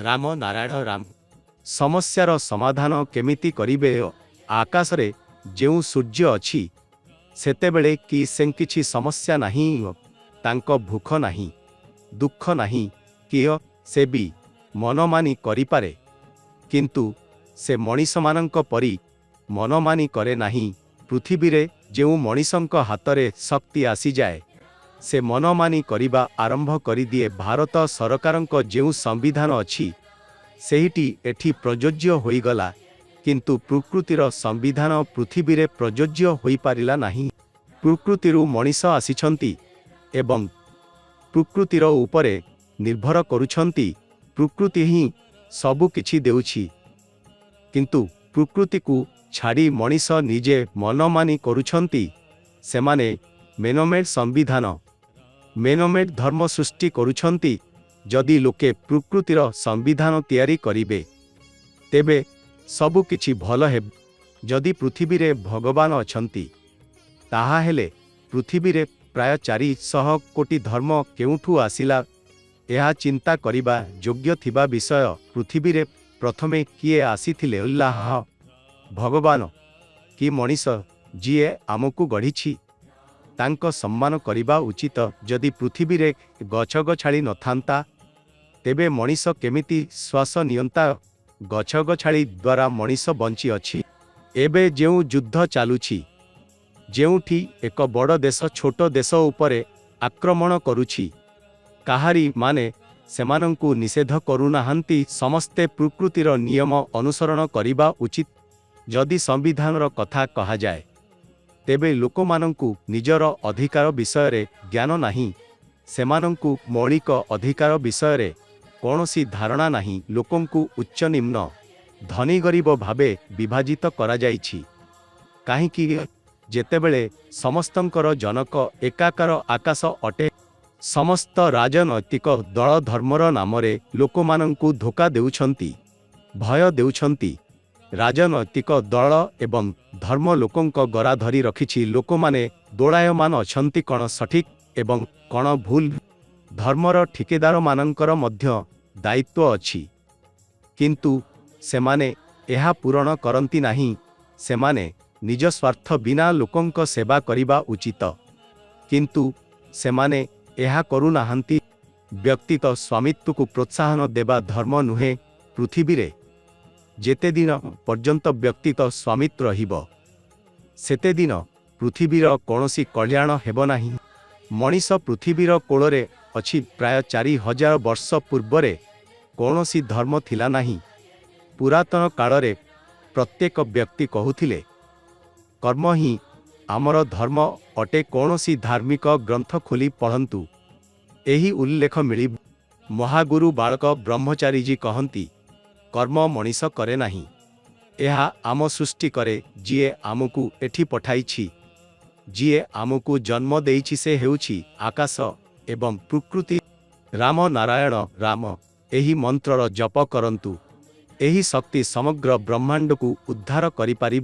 राम नारायण राम समस्यार समाधान केमिति करिबे। आकाश रे जेउ सूर्य अछि सेतेबेले कि से किछि समस्या नाही, तांको भूख नाही, दुख नाही, किय से भी मनमानी करिपारे, किंतु से मनीषमानंक परि मनमानी करे नाही। पृथ्वी रे जेउ मनीषंक हातरे शक्ति आसी जाए से मनमानी करिबा आरंभ करि दिए। भारत सरकारंक जेउ संविधान अछि सेहिटी एठी प्रयोज्य होइगला, किंतु प्रकृतिर संविधान पृथ्वी रे प्रयोज्य होई पारिला नाही। प्रकृतिरु मनीष आसिछंती एवं प्रकृतिर उपरे निर्भर करुछंती। प्रकृति ही सबु किछि देउछि, किंतु प्रकृति को छाड़ी मनीष निजे मनमानी करुछंती। सेमाने मेनमेड संविधान, मेनमेड धर्म सृष्टि करुछंती। जदि लोके प्रकृतिर संविधान तैयारी करिबे तेबे सबु किछि भल हे। जदि पृथ्वी रे भगवान अछंती ताहा हेले पृथ्वी रे प्राय 400 कोटी धर्म केउठु आसिला, यह चिंता करिबा योग्य थिबा विषय। पृथ्वी रे प्रथमे किए आसीथिले? अल्लाह भगवान कि मनीष जिए आमकु गढ़िछि तांको सम्मान करिबा उचित। जदि पृथ्वी रे गछ गछाली नथांता तेबे मनीष केमिति श्वास नियंता? गछ गछाली द्वारा मनीष बंची अछि। एबे जेउ युद्ध चालुछि, जेउठी एक बड़ देश छोट देश उपरे आक्रमण करुछि, काहारी माने सेमानंकु निषेध करुनाहांती। समस्ते प्रकृतिर नियम अनुसरण करिबा उचित। जदि संविधानर कथा कहा जाए तेबे लोकमानंकु निजर अधिकार विषय रे ज्ञान नाही, सेमानंकु मौलिक अधिकार विषय रे कोनोसी धारणा नाही। लोकंकु उच्च निम्न, धनी गरीब भावे विभाजित करा जाइछि। काहेकि जेतेबेले समस्तंकर जनक एकाकार आकाश अटे। समस्त राजनैतिक दल धर्मर नामरे लोकमानंकु धोका देउछंती, भय देउछंती। राजनैतिक दल एवं धर्म लोकंक गरा धरी रखिछि। लोकमाने दोलायमान अछंती कण सठिक एवं कण भूल। धर्मर ठिकेदार मानंकर मध्य दायित्व अछि, किंतु सेमाने एहा पूरण करंती नाही। सेमाने निज स्वार्थ बिना लोकंक सेवा करिबा उचित, किंतु सेमाने एहा करुनाहांती। व्यक्तित स्वामित्व को प्रोत्साहन देवा धर्म नुहे। पृथ्वी रे जेते दिन पर्यंत व्यक्तित स्वामित्व रहिबो सेते दिन पृथ्वीर कोनोसी कल्याण हेबो नाही। मनीष पृथ्वीर कोଳରେ अछि प्राय 4000 वर्ष पूर्वरे कोनोसी धर्म थिला नाही। पुरातन कालरे प्रत्येक व्यक्ति कहूथिले कर्म ही आमर धर्म अटे। कोनोसी धार्मिक ग्रंथ खोली पढ़ंतु एही उल्लेख मिली। महागुरु बालक ब्रह्मचारी जी कहंती कर्म मनीष करे नाही, एहा आम सृष्टि करे। जिए आमकु एठी पठाइछि, जिए आमकु जन्म देइछि से हेउछि आकाश एवं प्रकृति। राम नारायण राम एही मंत्रर जप करंतु। एही शक्ति समग्र ब्रह्मांड को उद्धार करि पारि।